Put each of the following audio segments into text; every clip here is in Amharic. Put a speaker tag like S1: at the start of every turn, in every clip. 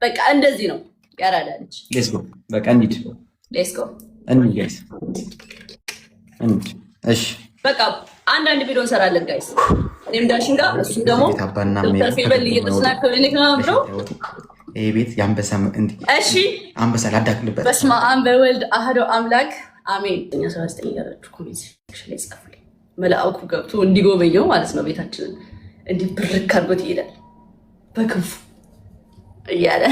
S1: በቃ እንደዚህ ነው ያራዳልች።
S2: ሌትስ ጎ በቃ እንሂድ።
S1: ሌትስ ጎ
S2: እንሂድ ጋይስ እንሂድ። እሺ
S1: በቃ አንዳንድ ቪዲዮ እንሰራለን ጋይስ። እኔም ዳሽን ጋር እሱ ደግሞ ዶክተር ፊልበል እየተስናከለ ነው።
S2: ይሄ ቤት የአንበሳ እንዴ! እሺ አንበሳ ላዳክልበት።
S1: በስመ አብ ወወልድ አሐዱ አምላክ አሜን። 19 ያላችሁ ኮሜንት ላይ ጻፉልኝ። መልአኩ ገብቶ እንዲጎበኘው ማለት ነው ቤታችንን እንዲህ ብርክ አድርጎት ይሄዳል በክንፉ እያለ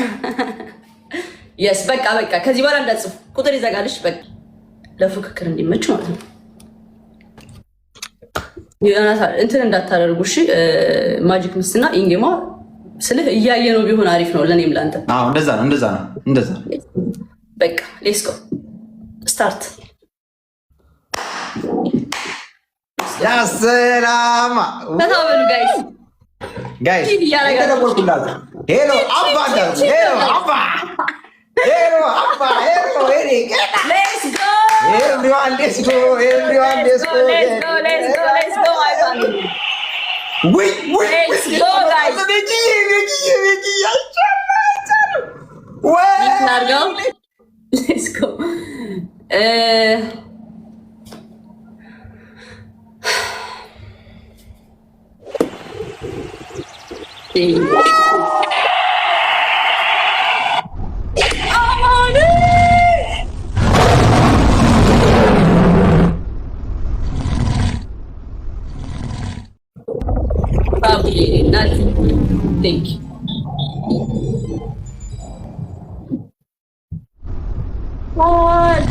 S1: የስ በቃ ከዚህ በኋላ እንዳትጽፉ ቁጥር ይዘጋልሽ። በቃ ለፉክክር እንዲመች ማለት ነው። እንትን እንዳታደርጉ እሺ። ማጂክ ምስና ኢንጌማ ስልህ እያየ ነው ቢሆን አሪፍ ነው ለኔም ላንተ።
S2: አዎ እንደዛ ነው።
S1: በቃ ሌትስ ጎ ስታርት።
S2: ያ ሰላም
S1: ተታበሉ ጋይስ
S2: እየተደወልኩላችሁ ሄሎ አባ
S1: ሌትስ ጎ
S2: ኤቭሪዋን ሌትስ ጎ ወይ
S1: ሌትስ ጎ ጋይስ ሌትስ ጎ Thank you. What?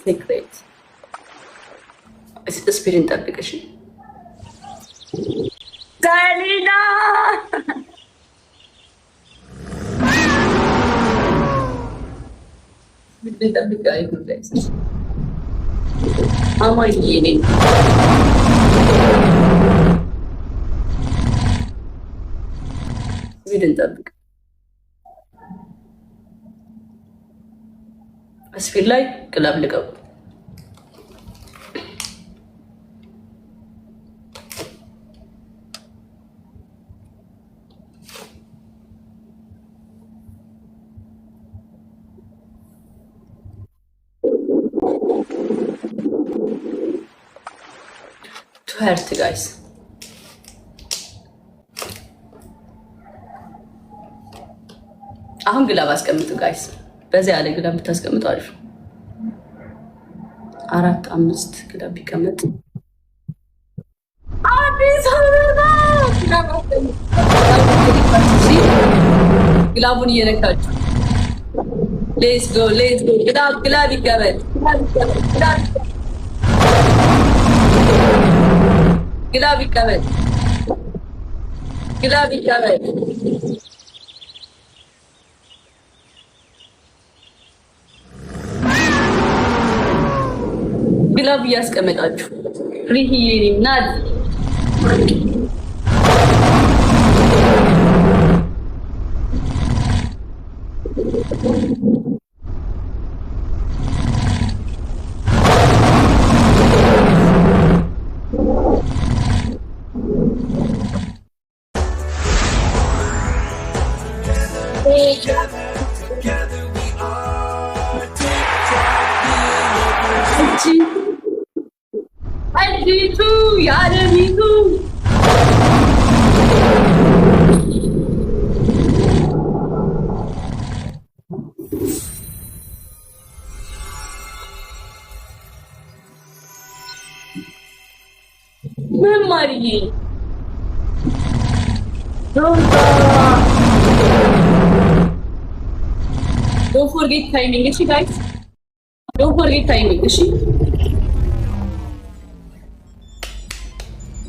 S1: Secret. Spirit application. Salina! Spirit application, guys. How am I eating? Spirit application. I feel like club liquor. Hurt guys. አሁን ግላብ አስቀምጡ ጋይስ። በዚህ ያለ ግላብ ብታስቀምጡ አሪፍ ነው። 4 5 ግላብ ቢቀመጥ አዲስ አበባ ግላቡን እየነካችሁ ሌትስ ጎ ግላብ ይቀመጥ ግላብ ይቀመጥ ግላብ እያስቀመጣችሁ ሪሂዬ ናት አዲቱ ያለሚቱ መማሪዬ Don't forget timing, okay, guys? Don't forget timing, okay?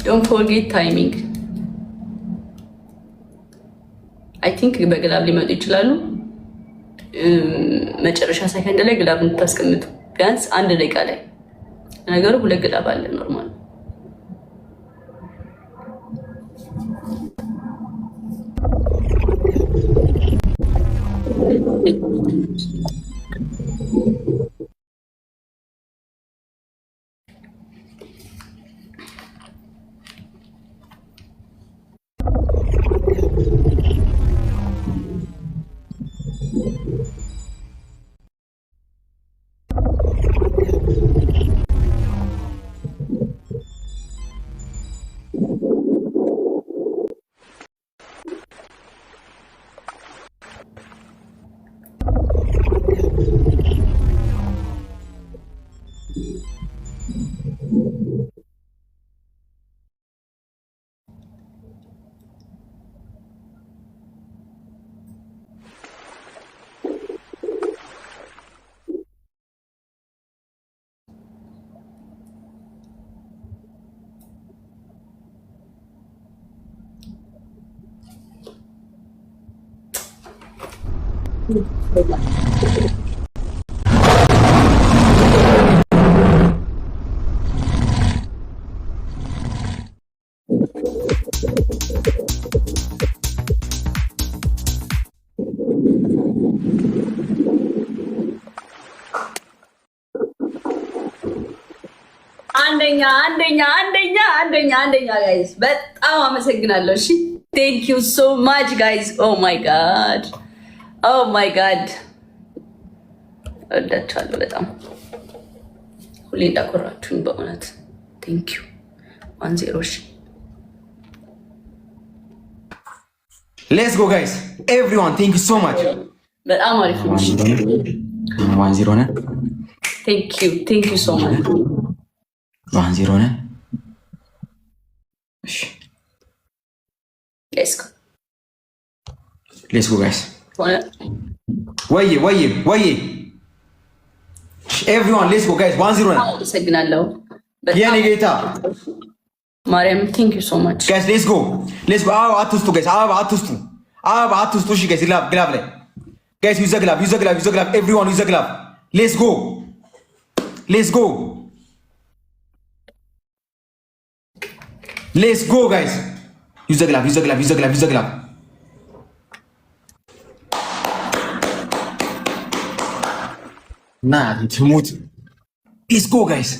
S1: Don't forget timing. I think በግላብ ሊመጡ ይችላሉ። መጨረሻ ሰከንድ ላይ ግላብ እንታስቀምጡ ቢያንስ 1 ደቂቃ ላይ ነገሩ 2 ግላብ አለ ኖርማል አንደኛ ጋይስ በጣም አመሰግናለሁ። እሺ ቴንክ ዩ ሶ ማች ጋይስ። ኦ ማይ ጋድ እወዳችኋለሁ በጣም ሁሌ እንዳኮራችሁኝ በእውነት ቴንክ ዩ 1-0። እሺ
S2: ሌትስ ጎ ጋይስ ኤቭሪዋን ቴንክ ዩ ሶ ማች።
S1: በጣም አሪፍ ነው።
S2: 1-0 ነን።
S1: ቴንክ ዩ ሶ ማች።
S2: 1-0 ነን። እሺ ሌትስ ጎ ጋይስ። ወይ ኤቭሪዋን ሌትስ ጎ ጋይስ 1-0 ነን።
S1: አመሰግናለሁ
S2: የኔ ጌታ
S1: ማርያም ቴንክ ዩ ሶ ማች
S2: ጋይስ። ሌትስ ጎ አበባ አትስጡ ጋይስ፣ አበባ አትስጡ። እሺ ጋይስ ግላብ ላይ ጋይስ ዩዘ ግላብ ኤቭሪዋን ዩዘ ግላብ። ሌትስ ጎ ጋይስ ዩዘ ግላብ ና ትሙት። ሌትስ ጎ ጋይስ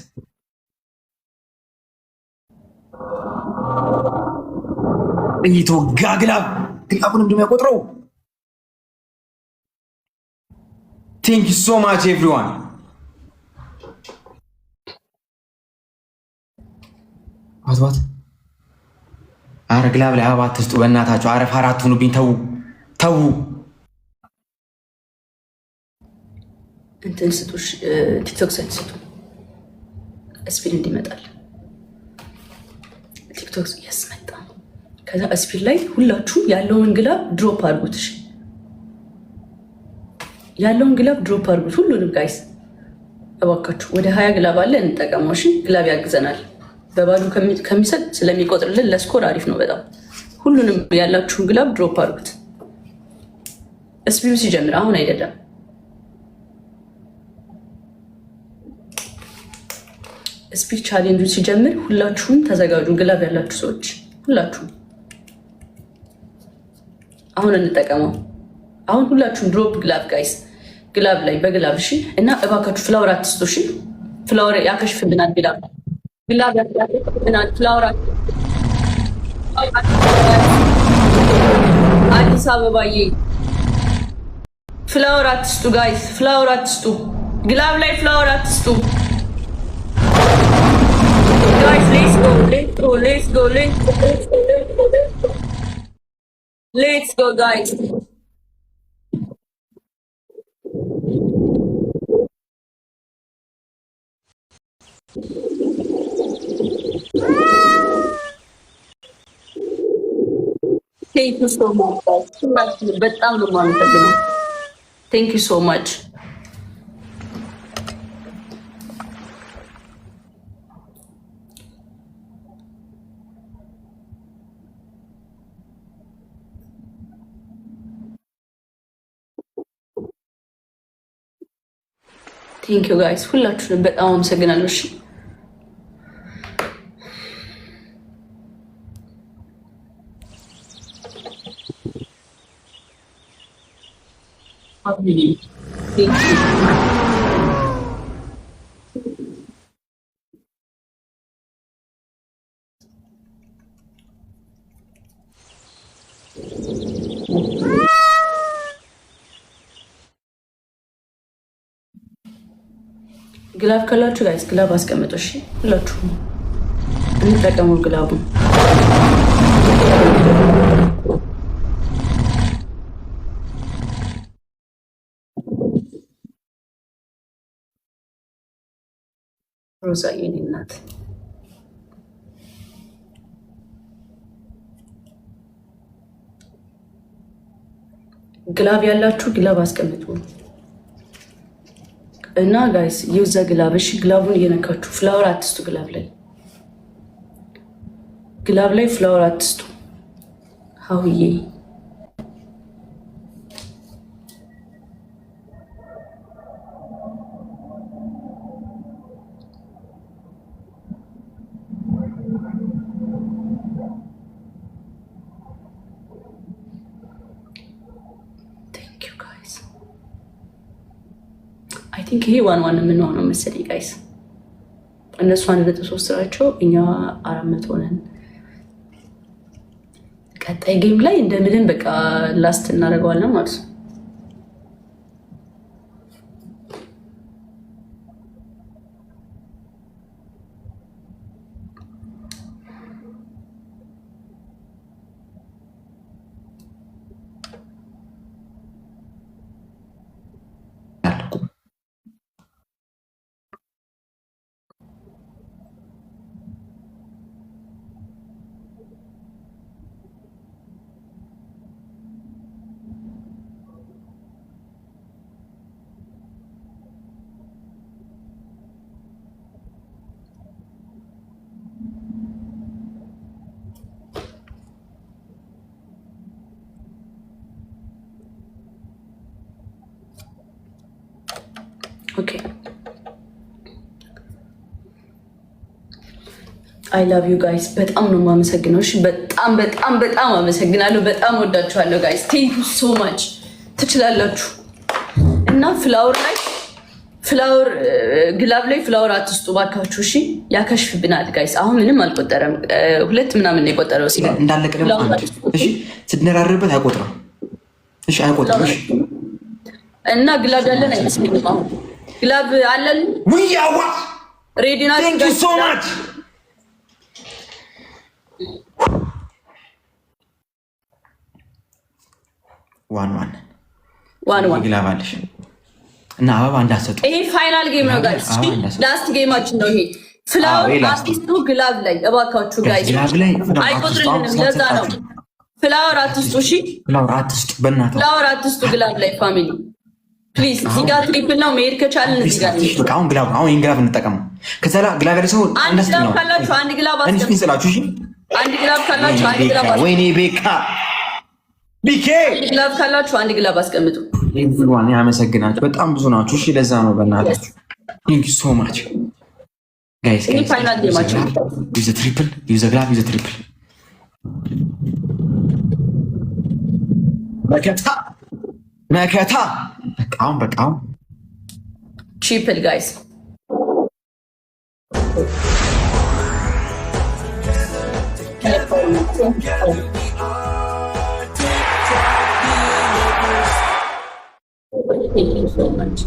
S2: እየተወጋ ግላቡን እንደሚያቆጥረው። ቴንክ ዩ ሶ ማች ኤቭሪዋን። አትባት አረ ግላብ ላይ አበባ አትስጡ በእናታችሁ። አረ ፋራ አትሁኑብኝ። ተው
S1: እንትን ስጡ። ቲክቶክ ሳይት ስጡ ስፒድ እንዲመጣል። ቲክቶክ ያስመጣ። ከዛ ስፒድ ላይ ሁላችሁም ያለውን ግላብ ድሮፕ አድርጉት። እሺ ያለውን ግላብ ድሮፕ አድርጉት ሁሉንም ጋይስ እባካችሁ። ወደ 20 ግላብ አለ እንጠቀመው። እሺ ግላብ ያግዘናል። በባዶ ከሚሰጥ ስለሚቆጥርልን ለስኮር አሪፍ ነው በጣም። ሁሉንም ያላችሁን ግላብ ድሮፕ አድርጉት። ስፒዱ ሲጀምር አሁን አይደለም። ስፒድ ቻሌንጁ ሲጀምር ሁላችሁም ተዘጋጁ። ግላብ ያላችሁ ሰዎች ሁላችሁም አሁን እንጠቀመው። አሁን ሁላችሁም ድሮፕ ግላብ ጋይስ፣ ግላብ ላይ በግላብ እሺ። እና እባካችሁ ፍላወር አትስጡ እሺ። ፍላወር ያከሽፍብናል። ግላብ ያከሽፍብናል። ፍላወር አዲስ አበባዬ ፍላወር አትስጡ ጋይስ፣ ፍላወር አትስጡ። ግላብ ላይ ፍላወር አትስጡ ጋይስ። ሌትስ ጎ ጋይስ። ቴንክ ዩ ሶ ማች በጣም ነው የማመሰግነው። ቴንክ ዩ ሶ ማች። ቴንክ ዩ ጋይስ ሁላችሁንም በጣም አመሰግናለሁ። እሺ ግላብ ካላችሁ ጋይስ ግላብ አስቀምጡ። እሺ ሁላችሁም እንጠቀመው ግላቡን። ሮዛ የኔ እናት ግላብ ያላችሁ ግላብ አስቀምጡ እና ጋይስ የውዛ ግላብ። እሺ ግላቡን እየነካችሁ ፍላወር አትስጡ። ግላብ ላይ ፍላወር አትስጡ። ሀውዬ ቲንክ ይሄ ዋን የምንሆነው መሰለኝ ጋይስ። እነሱ 1.3 ስራቸው እኛ 400 ነን። ቀጣይ ጌም ላይ እንደምንም በቃ ላስት እናደርገዋለን ማለት ነው። ኦኬ አይ ላቭ ዩ ጋይስ በጣም ነው የማመሰግነው። እሺ በጣም በጣም በጣም አመሰግናለሁ። በጣም ወዳችኋለሁ ጋይስ። ቴንክ ዩ ሶ ማች። ትችላላችሁ። እና ፍላወር ግላብ ላይ ፍላወር አትስጡ ባካችሁ። እሺ ያከሽፍብናል ጋይስ። አሁን ምንም አልቆጠረም። 2 ምናምን ነው የቆጠረው ሲል
S2: እንዳለቀ ደግሞ እሺ ስትነራርበት አይቆጥረም። እሺ አይቆጥረም። እሺ
S1: እና ግላብ ያለን አይመስልኝም። አሁን ግላብ አለን።
S2: ውያዋ
S1: ሬዲ ናችሁ?
S2: ቴንክ ዩ ሶ ማች። ዋን ግላብ አለሽ እና አበባ እንዳሰጡ።
S1: ይሄ ፋይናል ጌም ነው ጋይስ። ላስት ጌማችን ነው ይሄ። ፍላወር አትስጡ ግላብ ላይ እባካችሁ ጋይስ።
S2: ግላብ ላይ
S1: አይቆጥርልንም። ለዛ ነው ፍላወር አትስጡ። እሺ
S2: ፍላወር አትስጡ፣ በእናትህ
S1: ፍላወር አትስጡ ግላብ ላይ ፋሚሊ ፕሊዝ። እዚህ ጋር ትሪፕል ነው መሄድ ከቻልን እዚህ ጋር
S2: አሁን ግላብ ይሄን ግላብ እንጠቀመው። ከዛ ግላብ ያለ ሰው
S1: አንድ ግላብ ካላችሁ አንድ ግላብ አስቀምጡ።
S2: እሺ
S1: አንድ ግላብ ካላችሁ አንድ ግላብ አስቀምጡ።
S2: ወይኔ ቤካ ቢኬ
S1: አንድ ግላብ ካላችሁ አንድ ግላብ አስቀምጡ።
S2: ኤቭሪዋን ያመሰግናችሁ። በጣም ብዙ ናችሁ። እሺ ለዛ ነው በእናታችሁ ቴንክ ዩ ሶ ማች ጋይስ።
S1: እኔ ፋይናል ጌማችን
S2: ዩዝ ትሪፕል ዩዝ ግላብ ዩዝ ትሪፕል መከታ በቃውን
S1: ትሪፕል ጋይስ። Thank you so much.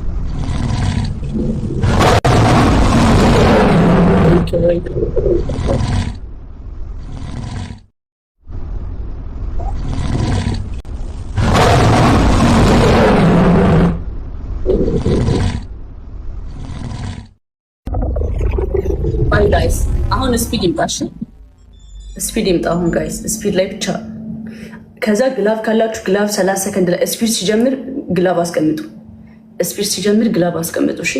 S1: Thank you. Bye guys. አሁን ስፒድ ይምጣሽ። ስፒድ ይምጣ አሁን ጋይስ። ስፒድ ላይ ብቻ ከዛ ግላብ ካላችሁ ግላብ 30 ሰከንድ ላይ ስፒድ ሲጀምር ግላብ አስቀምጡ። ስፒድ ሲጀምር ግላብ አስቀምጡ። እሺ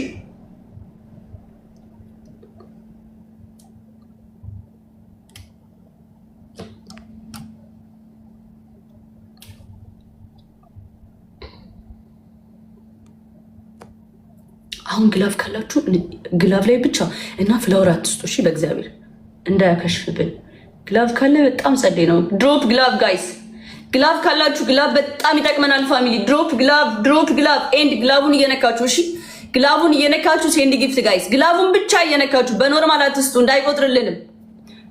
S1: አሁን ግላብ ካላችሁ ግላብ ላይ ብቻ እና ፍላወር አትስጡ። እሺ በእግዚአብሔር እንዳያከሽፍብን። ግላብ ካለ በጣም ጸዴ ነው። ድሮፕ ግላብ ጋይስ። ግላብ ካላችሁ ግላብ በጣም ይጠቅመናል ፋሚሊ። ድሮፕ ግላብ ኤንድ ግላቡን እየነካችሁ እሺ፣ ግላቡን እየነካችሁ ሴንድ ጊፍት ጋይስ። ግላቡን ብቻ እየነካችሁ በኖርማል አትስጡ፣ እንዳይቆጥርልንም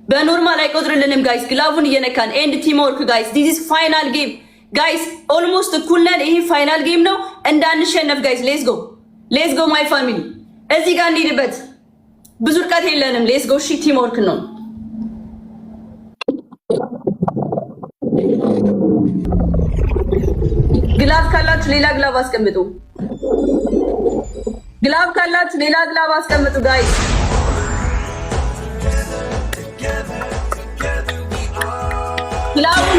S1: በኖርማል አይቆጥርልንም ጋይስ። ግላቡን እየነካን ኤንድ ቲም ወርክ ጋይስ። ዲስ ኢዝ ፋይናል ጌም ጋይስ። ኦልሞስት እኩል ነን። ይሄ ፋይናል ጌም ነው፣ እንዳንሸነፍ ጋይስ። ሌትስ ጎ ማይ ፋሚሊ። እዚህ ጋር እንሂድበት፣ ብዙ ርቀት የለንም። ሌትስ ጎ። እሺ ቲም ወርክ ነው። ግላብ ካላችሁ ሌላ ግላብ አስቀምጡ። ግላብ ካላችሁ ሌላ ግላብ አስቀምጡ ጋይስ። ግላቡን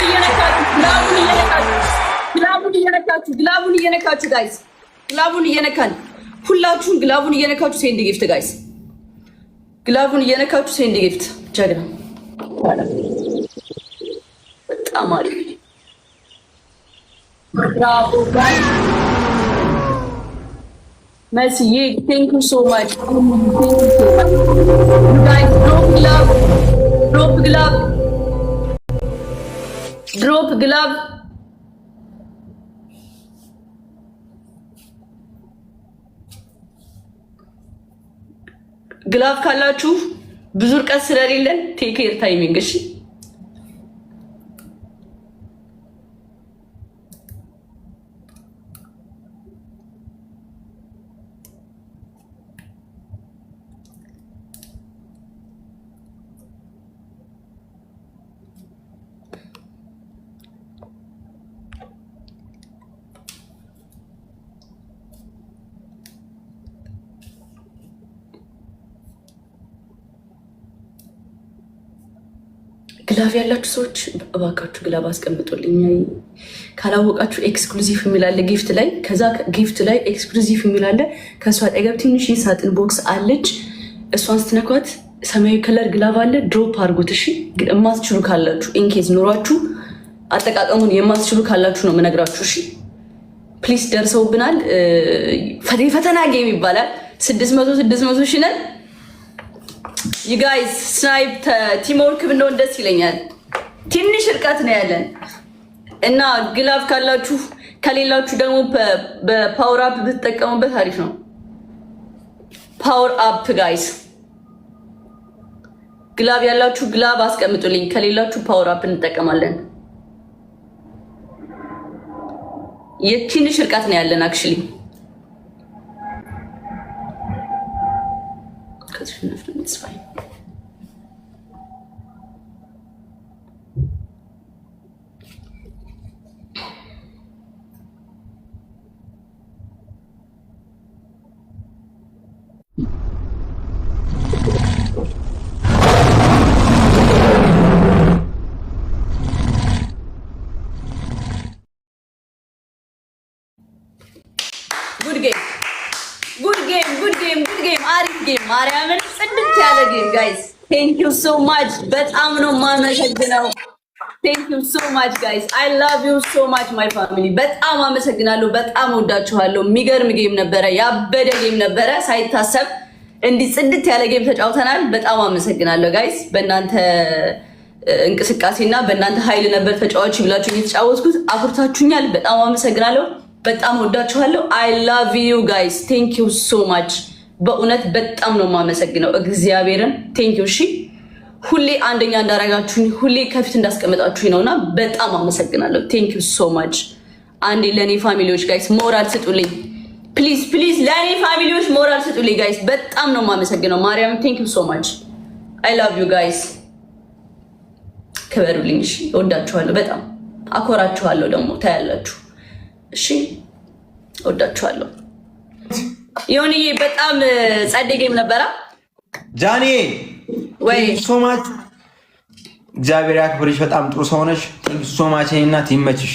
S1: እየነካችሁ ጋይስ። ግላቡን እየነካን ሁላችሁም ግላቡን እየነካችሁ ሴንድ ጊፍት ጋይስ። ግላቡን እየነካችሁ ሴንድ ጊፍት። ጀግና በጣም አሪፍ። ብራቮ ጋይስ። መስዬ ቴንክ ዩ ሶ ማች ጋይስ። ድሮፕ ግላብ ግላፍ ካላችሁ ብዙ ርቀት ስለሌለን ቴክ ኬር ታይሚንግ እሺ። ግላፍ ያላችሁ ሰዎች እባካችሁ ግላፍ አስቀምጡልኝ። ካላወቃችሁ ኤክስክሉዚቭ የሚላለ ጊፍት ላይ፣ ከዛ ጊፍት ላይ ኤክስክሉዚቭ የሚላለ ከእሷ አጠገብ ትንሽ ሳጥን ቦክስ አለች። እሷን ስትነኳት ሰማያዊ ከለር ግላፍ አለ። ድሮፕ አድርጉት እሺ። የማትችሉ ካላችሁ ኢንኬዝ ኖሯችሁ አጠቃቀሙን የማትችሉ ካላችሁ ነው የምነግራችሁ እሺ። ፕሊስ ደርሰውብናል። ፈተና ጌም ይባላል። 600 ሺህ ነን። ዩጋይስ ስናይፕ ቲምወርክ ብንሆን ደስ ይለኛል። ትንሽ እርቀት ነው ያለን እና ግላፍ ካላችሁ ከሌላችሁ ደግሞ በፓወር አፕ ብትጠቀሙበት አሪፍ ነው። ፓወር አፕ ጋይስ፣ ግላፍ ያላችሁ ግላፍ አስቀምጡልኝ፣ ከሌላችሁ ፓወር አፕ እንጠቀማለን። የትንሽ እርቀት ነው ያለን አክቹሊ It's fine. Good game. አሪፍ ጌም ማርያምን ጽድት ያለ ጌም ጋይስ። ቴንክ ዩ ሶ ማች። በጣም ነው የማመሰግነው። ቴንክ ዩ ሶ ማች ጋይስ። አይ ላቭ ዩ ሶ ማች ማይ ፋሚሊ። በጣም አመሰግናለሁ። በጣም ወዳችኋለሁ። የሚገርም ጌም ነበረ። ያበደ ጌም ነበረ። ሳይታሰብ እንዲህ ጽድት ያለ ጌም ተጫውተናል። በጣም አመሰግናለሁ ጋይስ። በእናንተ እንቅስቃሴና በእናንተ ኃይል ነበር ተጫዋች ብላችሁ እየተጫወትኩት አኩርታችሁኛል። በጣም አመሰግናለሁ። በጣም ወዳችኋለሁ። አይ ላቭ ዩ ጋይስ። ቴንክ ዩ ሶ ማች። በእውነት በጣም ነው የማመሰግነው እግዚአብሔርን። ቴንክ ዩ እሺ። ሁሌ አንደኛ እንዳረጋችሁኝ፣ ሁሌ ከፊት እንዳስቀመጣችሁኝ ነውና በጣም አመሰግናለሁ። ቴንክ ዩ ሶ ማች። አንዴ ለኔ ፋሚሊዎች ጋይስ ሞራል ስጡልኝ ፕሊዝ። ለኔ ፋሚሊዎች ሞራል ስጡልኝ ጋይስ። በጣም ነው የማመሰግነው ማርያም። ቴንክ ዩ ሶ ማች። አይ ላቭ ዩ ጋይስ። ክበሩልኝ እሺ። እወዳችኋለሁ። በጣም አኮራችኋለሁ ደግሞ ታያላችሁ። እሺ እወዳችኋለሁ። ዮኒዬ በጣም ጸዴ ጌም ነበረ።
S2: ጃኒ
S1: ወይ
S2: ሶማች እግዚአብሔር ያክብርሽ። በጣም ጥሩ ሰው ነሽ። ሶማች እናት ይመችሽ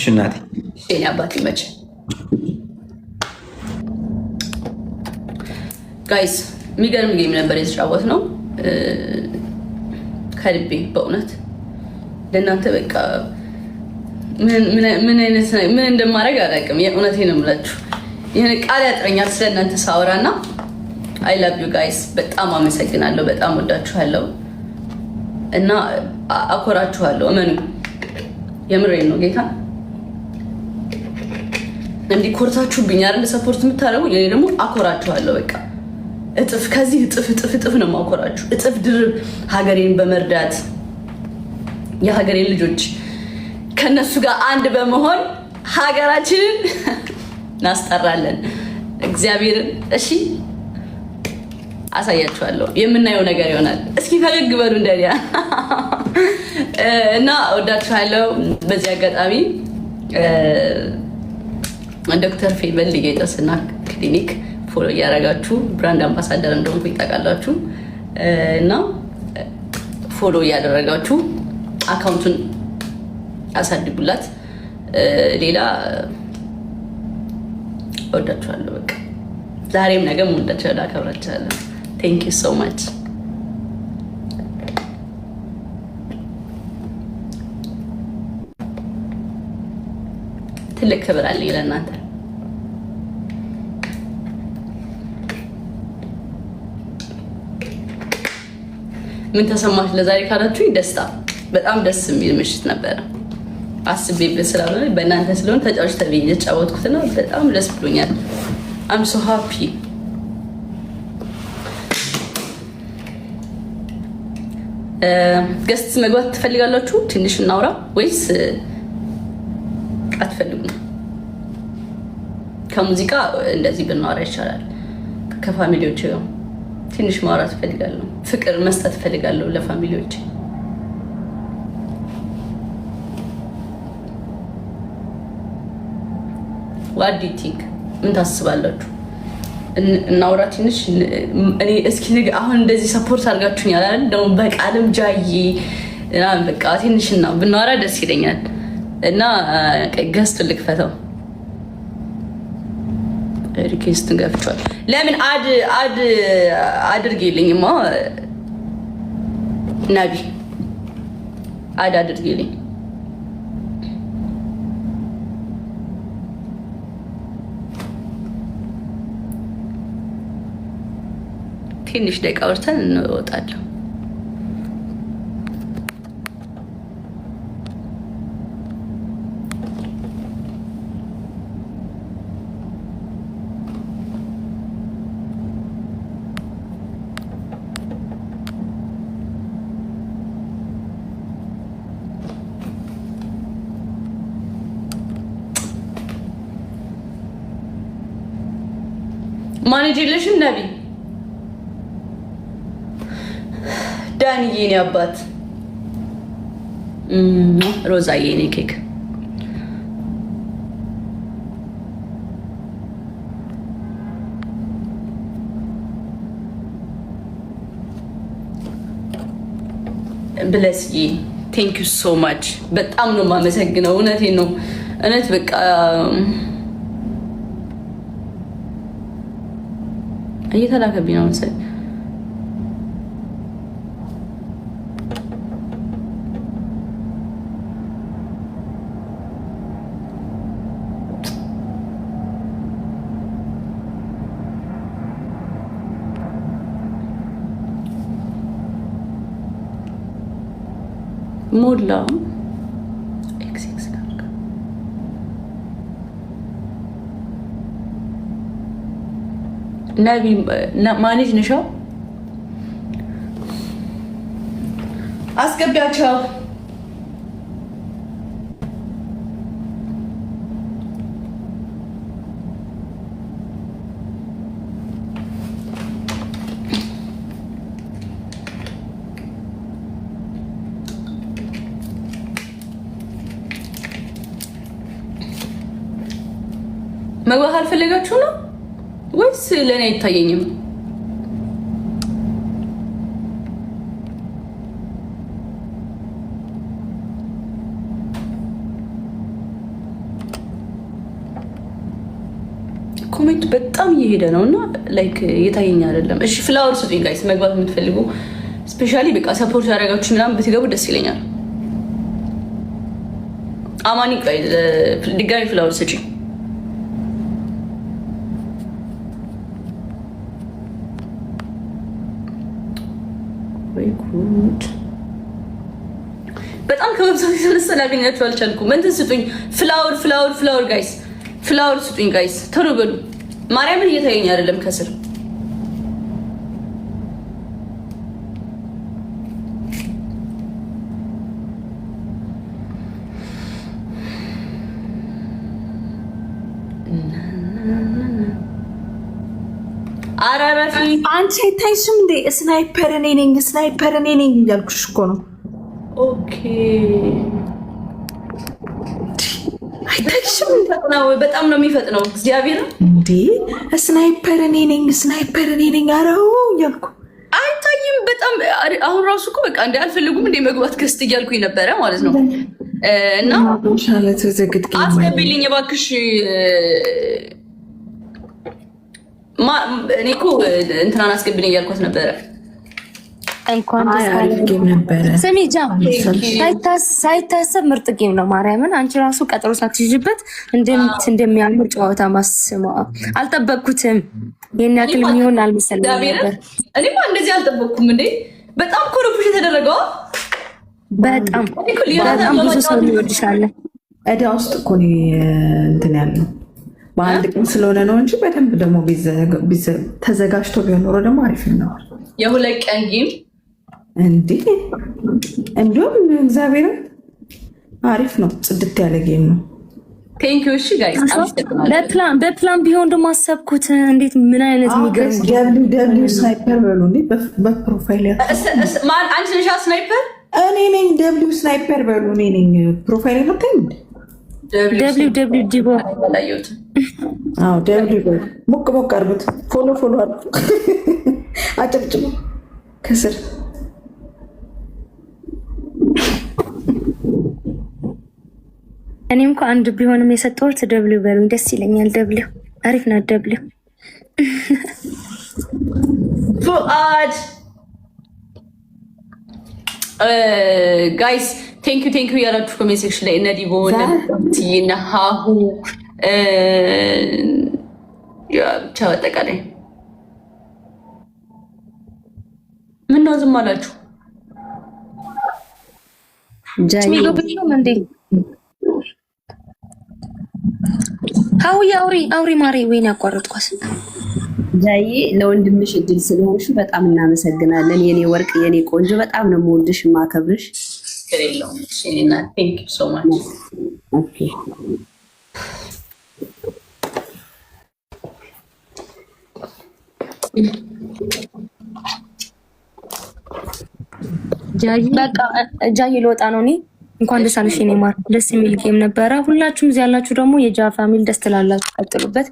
S2: እናቴ።
S1: እኔ አባት ይመች። ጋይስ የሚገርም ጌም ነበር የተጫወት ነው ከልቤ በእውነት ለእናንተ በቃ ምን እንደማደርግ አላውቅም። የእውነቴን ነው የምላችሁ። ይሄን ቃል ያጥረኛል ስለእናንተ ሳወራና። አይ ላቭ ዩ ጋይስ። በጣም አመሰግናለሁ። በጣም ወዳችኋለሁ እና አኮራችኋለሁ። እመኑ፣ የምሬን ነው ጌታ። እንዲህ ኮርታችሁብኝ አይደል ሰፖርት የምታደርጉኝ፣ እኔ ደግሞ አኮራችኋለሁ። በቃ እጥፍ ከዚህ እጥፍ ነው የማኮራችሁ። እጥፍ ድርብ ሀገሬን በመርዳት የሀገሬን ልጆች ከነሱ ጋር አንድ በመሆን ሀገራችንን እናስጠራለን። እግዚአብሔርን እሺ አሳያችኋለሁ። የምናየው ነገር ይሆናል። እስኪ ፈገግ በሉ እንደዚያ እና ወዳችኋለሁ። በዚህ አጋጣሚ ዶክተር ፌበል የጥርስና ክሊኒክ ፎሎ እያደረጋችሁ ብራንድ አምባሳደር እንደሆንኩ ይጠቃላችሁ እና ፎሎ እያደረጋችሁ አካውንቱን አሳድጉላት። ሌላ ወዳችኋለሁ። በቃ ዛሬም ነገም ወዳችኋለሁ፣ አከብራችኋለሁ። ቴንክ ዩ ሶ ማች። ትልቅ ክብር አለኝ ለእናንተ። ምን ተሰማሽ ለዛሬ ካላችሁኝ፣ ደስታ፣ በጣም ደስ የሚል ምሽት ነበረ። አስቤበት ስላልሆነ በእናንተ ስለሆነ ተጫዋች ተብዬ የተጫወትኩት ነው። በጣም ደስ ብሎኛል። አም ሶ ሃፒ ገስት መግባት ትፈልጋላችሁ? ትንሽ እናውራ ወይስ አትፈልጉም? ከሙዚቃ እንደዚህ ብናወራ ይቻላል። ከፋሚሊዎች ጋር ትንሽ ማውራት እፈልጋለሁ። ፍቅር መስጠት እፈልጋለሁ ለፋሚሊዎች። What do you think? ምን ታስባላችሁ? እናውራ ትንሽ። እኔ እስኪ ንግ አሁን እንደዚህ ሰፖርት አድርጋችሁኛል አይደል? ደግሞ በቃልም ጃዬ እና በቃ ትንሽ እና ብናወራ ደስ ይለኛል። እና ገስት ልክፈተው ሪኩዌስት ገፍቷል። ለምን አድርጊልኝማ ናቢ አድርጊልኝ። ትንሽ ደቂቃ ወርተን እንወጣለን። ማኔጅ የለሽም ነቢ? ዳንዬ የኔ አባት፣ ሮዛዬ የኔ ኬክ፣ ብለስዬ ቴንክ ዩ ሶ ማች። በጣም ነው የማመሰግነው። እውነቴን ነው። እውነት በቃ እየተላከብኝ ነው መሰለኝ። ሞላ ነቢ ማኔጅ ነሻው አስገቢያቸው። መግባት አልፈለጋችሁ ነው ወይስ ለኔ አይታየኝም? ኮሜንት በጣም እየሄደ ነው እና ላይክ እየታየኝ አይደለም። እሺ ፍላወር ስጡኝ ጋይስ፣ መግባት የምትፈልጉ ስፔሻሊ በቃ ሰፖርት ያደረጋችሁ ምናምን ብትገቡ ደስ ይለኛል። አማኒ ቆይ ድጋሚ ፍላወር ስጪኝ። በጣም ከመብዛት የተነሳ ላገኛችሁ አልቻልኩም። እንትን ስጡኝ ፍላወር ጋይስ፣ ፍላወር ስጡኝ ጋይስ፣ ቶሎ በሉ። ማርያምን እየታየኝ አይደለም ከስር። አራራፊ
S3: አንቺ አይታይሽም እንዴ? ስናይፐር እኔ ነኝ እያልኩሽ እኮ ነው።
S1: ኦኬ
S3: አይታይሽም?
S1: በጣም ነው የሚፈጥነው። እግዚአብሔር
S3: እንዴ ስናይፐር እኔ ነኝ አረው እያልኩ
S1: አይታይም። በጣም አሁን ራሱ እኮ በቃ እንደ አልፈልጉም እንደ መግባት ገስት እያልኩኝ ነበረ ማለት ነው። እና አስገቢልኝ እባክሽ። እኔ እኮ እንትናን አስገብልኝ እያልኳት ነበረ።
S4: እንኳን ስሚ ጃም ሳይታሰብ ምርጥ ጌም ነው። ማርያምን አንቺ ራሱ ቀጠሮ ሳትይዥበት እንደሚያምር ጨዋታ ማስማ አልጠበቅኩትም። ይሄን ያክል የሚሆን አልመሰለኝም ነበር።
S1: እኔማ እንደዚህ አልጠበቅኩም። እንዴ በጣም እኮ ነው ፑሽ የተደረገው።
S4: በጣም ብዙ ሰው ይወድሻል።
S3: እዳ ውስጥ እኮ ነው እንትን ያለው በአንድ ቀን ስለሆነ ነው እንጂ በደንብ ደግሞ ተዘጋጅቶ ቢሆን ኖሮ ደግሞ አሪፍ ነው።
S1: የሁለት ቀን ጌም
S3: እንዴ እንደውም እግዚአብሔር አሪፍ ነው። ጽድት ያለ ጌም ነው።
S1: ቴንክ ዩ። እሺ ጋይስ
S4: በፕላን ቢሆን ደግሞ አሰብኩት። እንዴት ምን አይነት የሚገርም
S3: ደብሊው ስናይፐር በሉ እንዴ በፕሮፋይል
S1: ማን አንቺ ነሽ ስናይፐር?
S3: እኔ ነኝ። ደብሊው ስናይፐር በሉ እኔ ነኝ። ፕሮፋይል ነው ታይም
S4: ደብሊው ዲቦ
S1: አላየሁት።
S3: አዎ ደብሊው በሉ ሞቅ አርጉት። ፎሎ አርጉ። አጨብጭቡ ከስር
S4: እኔም እንኳን አንድ ቢሆንም የሰጠሁት ደብሊው በሉኝ ደስ ይለኛል። ደብሊው አሪፍ ናት። ደብሊው
S1: ፉአድ ጋይስ ቴንክ ዩ ያላችሁ ኮሜንት ሴክሽን ላይ እነ ዲቦ እነ ሀሁ ብቻ በጠቃላይ ምነው ዝም አላችሁ?
S4: አውሪ ማሪ ወይኔ ያቋረጥኳት።
S5: ጃዬ ለወንድምሽ እድል ስለሆንሽ በጣም እናመሰግናለን። የኔ ወርቅ የኔ ቆንጆ በጣም ነው የምወድሽ ማከብርሽ።
S1: ቴንክ ዩ ሶ ማች።
S5: ኦኬ
S4: ጃዬ ልወጣ ነው እኔ። እንኳን ደስ አለሽ የኔ ማር። ደስ የሚል ጌም ነበረ። ሁላችሁም እዚህ ያላችሁ ደግሞ የጃ ፋሚሊ ደስ ትላላችሁ። ቀጥሉበት።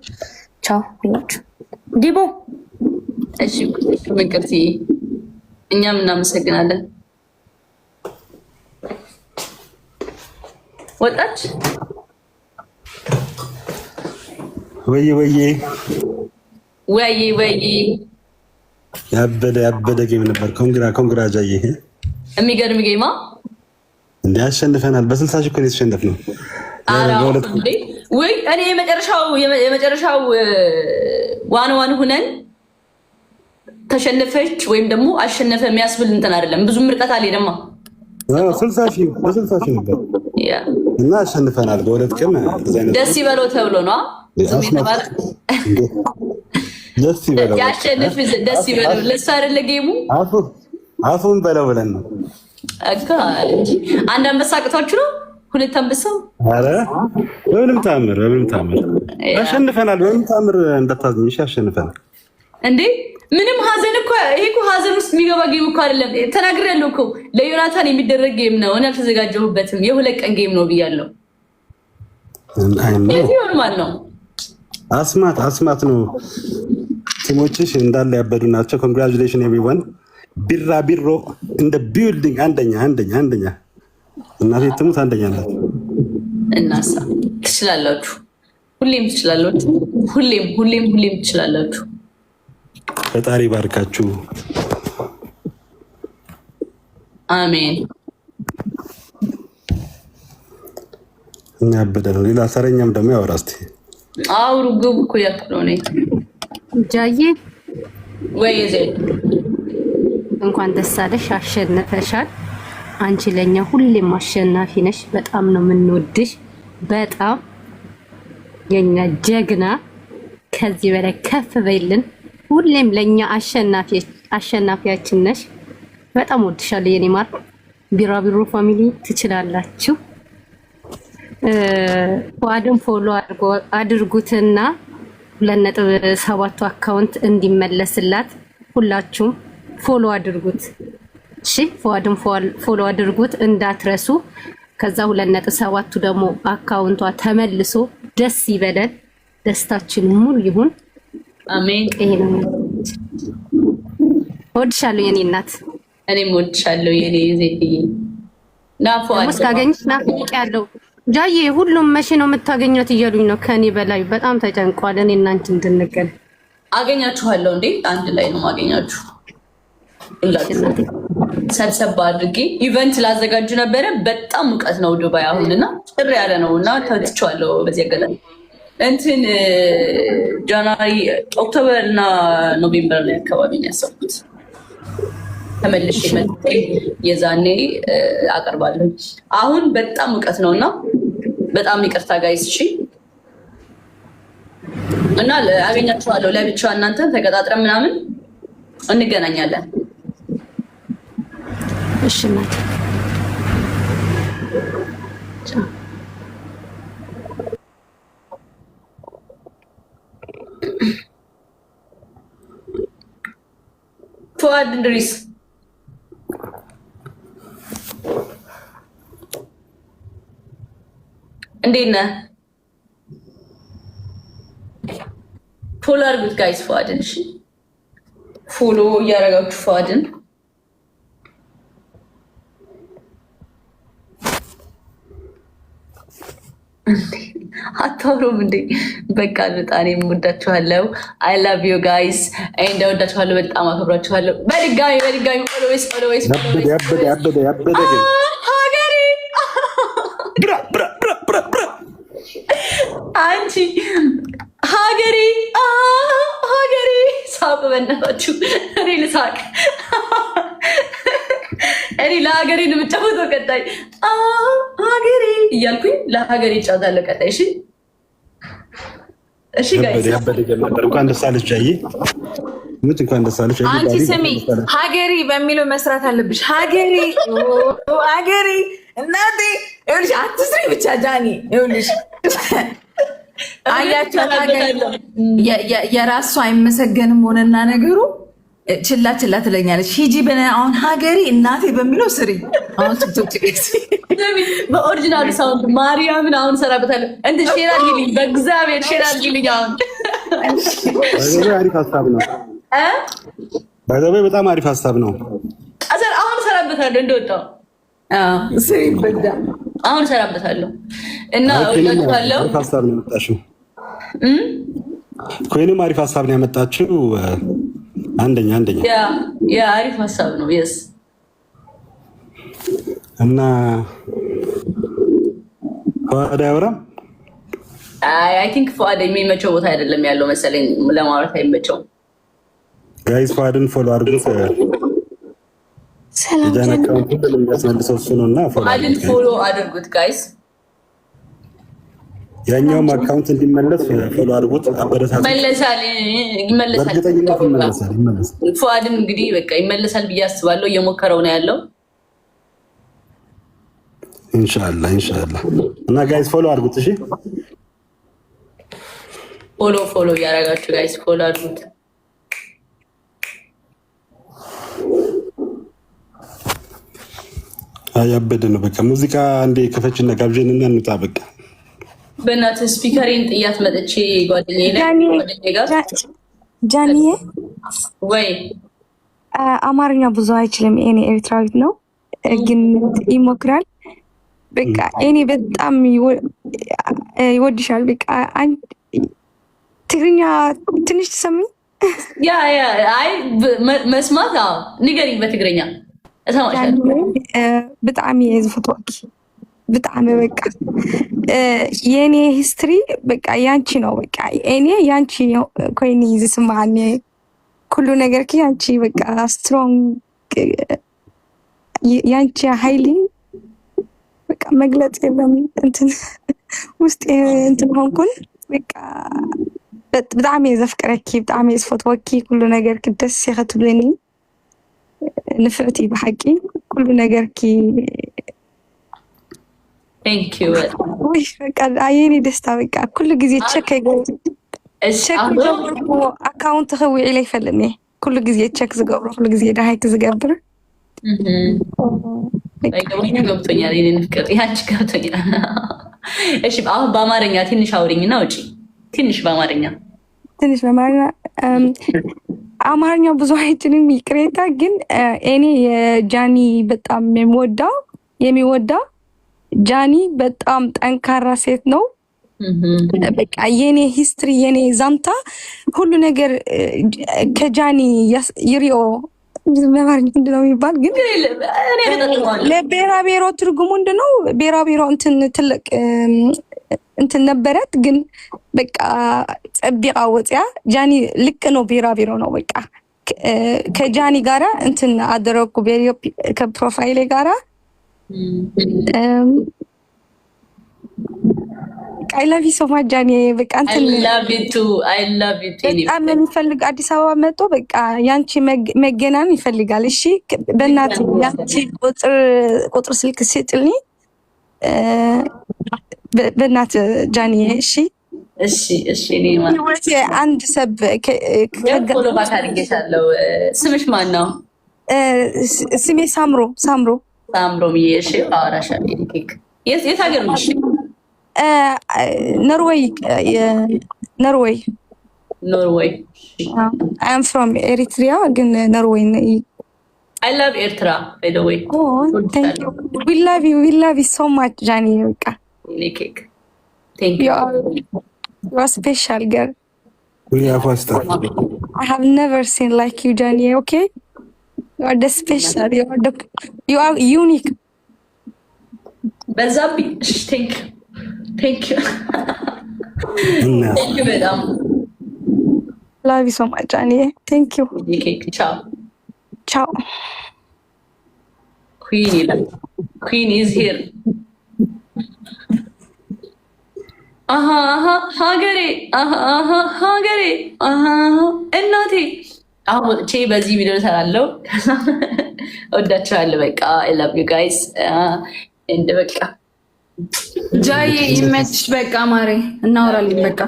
S4: ቻው ሁላችሁ። ዲቦ
S1: እሺ ምንቅርቲ እኛም እናመሰግናለን። ወጣች ወይ
S6: ያበደ ጌም ነበር። ኮንግራ ጃዬ
S1: የሚገርም ጌማ
S6: እንዴ አሸንፈናል። በ60 ሺህ እኮ ነው የተሸነፍነው።
S1: ወይ እኔ የመጨረሻው ዋን ሁነን ተሸነፈች ወይም ደግሞ አሸነፈ የሚያስብል እንትን አይደለም። ብዙ ምርቀት አልሄደማ።
S6: 60 ሺህ ነበር እና አሸንፈናል። በሁለት ቀን
S1: ደስ ይበለው ተብሎ ነው
S6: ደስ ይበለው
S1: ያሸንፍ ደስ ይበለው። ለእሱ አይደለ ጌሙ
S6: አፉን በለው ብለን ነው።
S1: አንድ አንበሳ ቅቷችሁ ነው ሁለት አንበሳ።
S6: አረ በምንም ታምር አሸንፈናል። በምንም ታምር እንዳታዝኝ። እሺ አሸንፈናል
S1: እንዴ ምንም ሀዘን እኮ ይሄ እኮ ሀዘን ውስጥ የሚገባ ጌም እኮ አይደለም። ተናግሬያለሁ እኮ ለዮናታን የሚደረግ ጌም ነው። እኔ አልተዘጋጀሁበትም። የሁለት ቀን ጌም ነው ብያለሁ። ኖርማል ነው።
S6: አስማት ነው። ቲሞችሽ እንዳለ ያበዱ ናቸው። ኮንግራቹሌሽን ኤቭሪዋን። ቢራቢሮ እንደ ቢልዲንግ አንደኛ እናቴ ትሙት አንደኛ ናት።
S1: እናሳ ትችላላችሁ። ሁሌም ትችላላችሁ። ሁሌም ትችላላችሁ።
S6: ፈጣሪ ባርካችሁ።
S1: አሜን።
S6: እኛ ያበደ ነው። ሌላ ሰረኛም ደግሞ ያወራ እስኪ
S1: አውሩ። ግቡ እኮ ያክለው ነው
S4: ጃዬ
S1: ወይ ዘይ
S4: እንኳን ደስ አለሽ። አሸነፈሻል። አንቺ ለኛ ሁሌም አሸናፊ ነሽ። በጣም ነው የምንወድሽ። በጣም የኛ ጀግና። ከዚህ በላይ ከፍ በይልን። ሁሌም ለኛ አሸናፊያችን ነሽ። በጣም ወድሻለሁ የኔ ማር። ቢራቢሮ ፋሚሊ ትችላላችሁ። ፏድን ፎሎ አድርጉትና 2.7 አካውንት እንዲመለስላት ሁላችሁም ፎሎ አድርጉት። እሺ ፏድን ፎሎ አድርጉት እንዳትረሱ። ከዛ 2.7 ደግሞ አካውንቷ ተመልሶ ደስ ይበለን። ደስታችን ሙሉ ይሁን።
S1: አሜን።
S4: ይሄ ነው። ወድሻለሁ የኔ እናት።
S1: እኔም ወድሻለሁ የኔ ዜድዬ። ናፎአል
S4: ካገኝሽ ናፍቄያለሁ። ጃዬ ሁሉም መቼ ነው የምታገኛት እያሉኝ ነው ከኔ በላይ። በጣም ተጨንቋል። እኔ እና አንቺ እንድንገናኝ
S1: አገኛችኋለሁ እንዴ? አንድ ላይ ነው ማገኛችሁ። ሰብሰብ አድርጌ ኢቨንት ላዘጋጁ ነበረ። በጣም ሙቀት ነው ዱባይ አሁንና ጭር ያለ ነው እና ተትቼዋለሁ። በዚህ አጋጣሚ እንትን ጃንዋሪ፣ ኦክቶበር እና ኖቬምበር ላይ አካባቢ ነው ያሰብኩት። ተመልሼ መጥቼ የዛኔ አቀርባለሁ። አሁን በጣም ሙቀት ነው እና በጣም ይቅርታ ጋይስ። እሺ እና አገኛችኋለሁ ለብቻ እናንተ ተቀጣጥረን ምናምን እንገናኛለን።
S4: እሺ እናቴ
S1: ፉአድ እንድሪስ እንዴት ነህ? ፎሎ አድርጉት ጋይስ ፉአድን። እሺ ፎሎ እያደረጋችሁ ፉአድን አታውሩም እንዴ? በቃ በጣም እወዳችኋለሁ። አይ ላቭ ዩ ጋይስ እንደወዳችኋለሁ፣ በጣም አከብራችኋለሁ። በድጋሚ ኦልዌይስ
S6: ያበደ
S1: ሀገሬ አንቺ ሀገሬ ሳቁ በእናታችሁ። እኔ ልሳቅ። እኔ ለሀገሬ ነው የምጫወተው። ቀጣይ ሀገሬ እያልኩኝ ለሀገሬ እጫወታለሁ ቀጣይ። እሺ እሺ ጋይስ
S6: እንኳን ደስ አለሽ ጃዬ። እንኳን ደስ አለሽ።
S3: አንቺ ስሚ ሀገሬ በሚለው መስራት አለብሽ። ሀገሬ እናቴ ይኸውልሽ፣ አትስሪ ብቻ ጃኒ። ይኸውልሽ አያችሁ የራሱ አይመሰገንም ሆነና ነገሩ ችላ ትለኛለች። ሂጂ አሁን ሀገሬ እናቴ በሚለው ስሪ። አሁን
S1: በኦሪጂናል ሳውንድ ማርያምን አሁን ሰራበታለሁ። እንትን ሼር አድርጊልኝ፣ በእግዚአብሔር ሼር አድርጊልኝ። አሁን
S6: አሪፍ ሀሳብ ነው። ባይዘዌ በጣም አሪፍ ሀሳብ ነው።
S1: አሁን ሰራበታለሁ እንደወጣው
S3: ስሪ በዳ
S1: አሁን ሰራበታለሁ እና እወዳችኋለሁ።
S6: ሀሳብ ነው ያመጣችው። ኮይንም አሪፍ ሀሳብ ነው ያመጣችው። አንደኛ
S1: ያ አሪፍ ሀሳብ ነው። የስ
S6: እና ፉአድ አያወራም።
S1: አይ ቲንክ ፉአድ የሚመቸው ቦታ አይደለም ያለው መሰለኝ፣ ለማውራት አይመቸውም።
S6: ጋይስ ፉአድን ፎሎ አድርጉት።
S4: ሰላም
S6: ጃነካው ሁሉ የሚያስመልሰው እሱ ነውና
S1: ፉአድን ፎሎ አድርጉት ጋይስ።
S6: ያኛውም አካውንት እንዲመለስ ፎሎ አድርጉት። አበረታቱ።
S1: ይመለሳል። ፉአድን እንግዲህ በቃ ይመለሳል ብዬ አስባለሁ። እየሞከረው ነው ያለው።
S6: ኢንሻአላህ እና ጋይስ ፎሎ አድርጉት። እሺ
S1: ፎሎ እያደረጋችሁ ጋይስ ፎሎ አድርጉት።
S6: አያበደ ነው። በቃ ሙዚቃ አንዴ ከፈችና ጋብዤንና እንውጣ። በቃ
S1: በእናትህ ስፒከሬን ጥያት መጥቼ ጓደኛዬ ጋር
S4: ጃኒዬ
S1: ወይ
S4: አማርኛ ብዙ አይችልም። እኔ ኤርትራዊት ነው ግን ይሞክራል። በቃ እኔ በጣም ይወድሻል። በቃ ትግርኛ ትንሽ ትሰሚኝ?
S1: አይ መስማት ንገሪኝ በትግርኛ እሰማሻለሁ።
S4: ብጣዕሚ እየ ዝፈትወኪ ብጣዕሚ በቃ የኔ ሂስትሪ በቃ ያንቺ ነው። በቃ እኔ ያንቺ ኮይኒ ዝስማዓኒ ኩሉ ነገር ኪ ያንቺ በቃ ስትሮንግ ያንቺ ሃይሊ በቃ መግለጽ የለም እንትን ውስጥ እንትን ሆንኩን በቃ ብጣዕሚ ዘፍቅረኪ ብጣዕሚ ዝፈትወኪ ኩሉ ነገር ክደስ ይኸትብለኒ ንፍዕቲ ብሓቂ ኩሉ ነገር ኪ
S1: ቴንክ ዩ
S4: ወይ በቃ አየኔ ደስታ በቃ ኩሉ ግዜ ቸክ አካውንት ክውዒ ኢለ ይፈልኒ ኩሉ ግዜ ቸክ ዝገብሮ ኩሉ ግዜ ዳሃይክ ዝገብር
S1: ገብቶኛል። የኔን ፍቅር ያንቺ ገብቶኛል። እሺ አሁን በአማርኛ ትንሽ አውሪኝና ውጪ። ትንሽ በአማርኛ አማርኛ ብዙ አይችልም ይቅሬታ። ግን እኔ የጃኒ በጣም የሚወዳው ጃኒ በጣም ጠንካራ ሴት ነው። በቃ የኔ ሂስትሪ የኔ ዛምታ ሁሉ ነገር ከጃኒ ይሪኦ በአማርኛ ምንድነው የሚባል? ግን ለብሔራብሔሮ ትርጉሙ ምንድነው? ብሔራብሔሮ እንትን ትልቅ እንትን ነበረት። ግን በቃ ፀቢቃ ወፅያ ጃኒ ልክ ነው። ብሔራብሔሮ ነው። በቃ ከጃኒ ጋራ እንትን አደረኩ ከፕሮፋይሌ ጋራ
S7: አይ ላቭ ዩ ሶ ማች ጃኒ። በቃ
S1: አይ ላቭ ዩ ቱ
S7: በጣም የሚፈልግ አዲስ አበባ መጥቶ በቃ ያንቺ መገናን ይፈልጋል። እሺ በእናት ያንቺ ቁጥር ስልክ ስጥልኝ በእናት ጃኒ።
S1: እሺ እኔ ማለት
S7: አንድ ሰብ
S1: ፎሎ ባክ አድርጌሻለሁ። ስምሽ ማን ነው?
S7: ስሜ ሳምሮ
S1: ብዬ። እሺ አወራሻ ኬክ የት ሀገር ነሽ? ኖርዌይ።
S7: አይ አም ፍሮም ኤሪትሪያ ግን ኖርዌይ ነኝ።
S1: አይ ላቭ ኤርትራ ባይ ዘ ዌይ።
S7: ዊ ላቭ ዩ ሶ ማች ጃኒ። በቃ
S1: ኬክ ቴንክ ዩ
S7: You are special girl.
S6: We are faster.
S7: I have never seen like you, Johnny. Okay, you are the special. You are unique.
S1: Bazabi, thank you. Thank you, madam.
S7: Love you so much, Johnny. Thank you.
S1: Okay, ciao.
S7: Ciao.
S1: Queen is here. ሀገሬ እናቴ። አሁን ወጥቼ በዚህ ቪዲዮ እሰራለሁ። ወዳችኋለሁ። በቃ አይ ላቭ ዩ ጋይስ። እንደ በቃ
S3: ጃዬ ይመችሽ። በቃ ማሬ እናወራለን። በቃ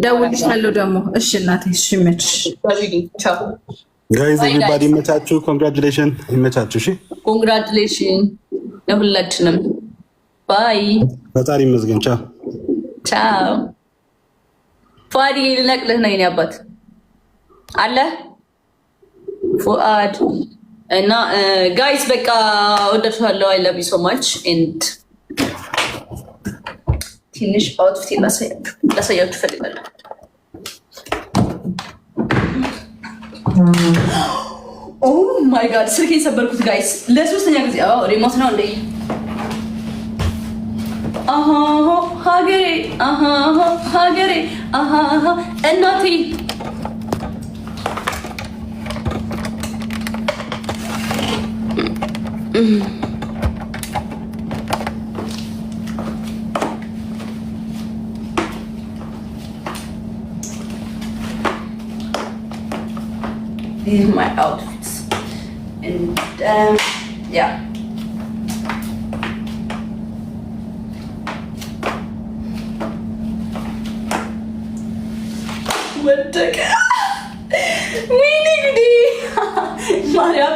S3: ደውልልሻለሁ ደግሞ። እሺ እናቴ፣ እሺ ይመችሽ።
S6: ጋይዝ ኤቭሪባዲ ይመቻችሁ። ኮንግራቹሌሽን፣ ይመቻችሁ። እሺ
S1: ኮንግራቹሌሽን ለሁላችንም። ባይ።
S6: ፈጣሪ ይመስገን። ቻው
S1: ቻው። ፉአድ ልነቅልህ ነው የኔ አባት አለ ፉአድ እና ጋይስ በቃ ወዳችኋለሁ። አይ ላቭ ዩ ሶ ማች ኤንድ ትንሽ አውትፊት ላሳያችሁ ፈልጋለሁ። ኦ ማይ ጋድ ስልኬን ሰበርኩት ጋይስ ለሶስተኛ ጊዜ። ሪሞት ነው እንዴ? ሀገሬ እናቴ። These are my outfits and yeah. ወደቀ። ወይኔ ጉዴ! ማርያም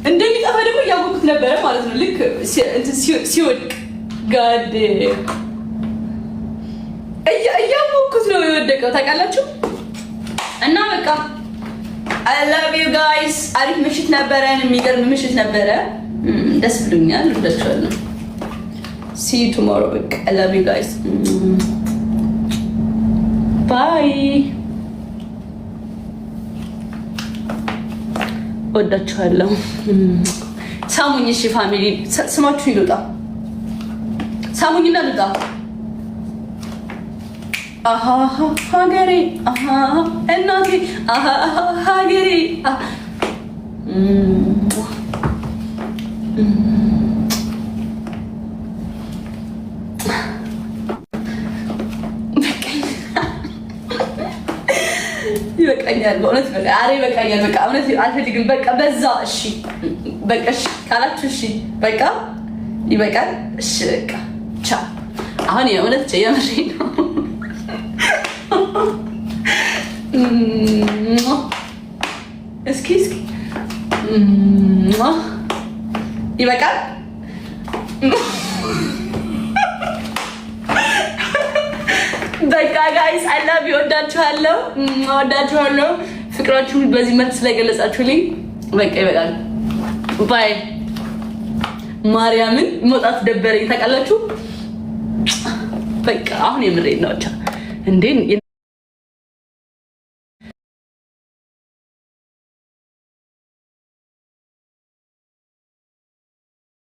S1: እንደሚጠፋ ደግሞ እያወቅሁት ነበረ ማለት ነው። ልክ ሲወድቅ ጋድ እያወቅሁት ነው የወደቀው ታውቃላችሁ። እና በቃ አይ ላቭ ዩ ጋይስ። አሪፍ ምሽት ነበረን፣ የሚገርም ምሽት ነበረ። ደስ ብሎኛል። ወዳችኋለሁ። ሲ ዩ ቱሞሮ። በቃ አይ ላቭ ዩ ጋይስ። ባይ። ወዳችኋለሁ። ሳሙኝ። እሺ ፋሚሊ ስማችሁ ይሉጣ። ሳሙኝና ልጣ። ሀገሬ እናቴ ሀገሬ ይበቃኛል። በእውነት ይበቃኛል። በቃ እውነት አልፈልግም። በቃ በዛ። እሺ በቃ እሺ ካላችሁ እሺ በቃ ይበቃል። እሺ በቃ ቻው። አሁን የእውነት የምሬ ነው። እስኪ ይበቃል። በቃ ጋይስ አይ ላቭ ዩ። ወዳችኋለሁ። ፍቅራችሁን በዚህ መልክ ስለገለጻችሁልኝ በቃ ይበቃል። ባይ። ማርያምን መውጣት ደበረኝ ታውቃላችሁ። በቃ አሁን የምሬን ነው እንዴ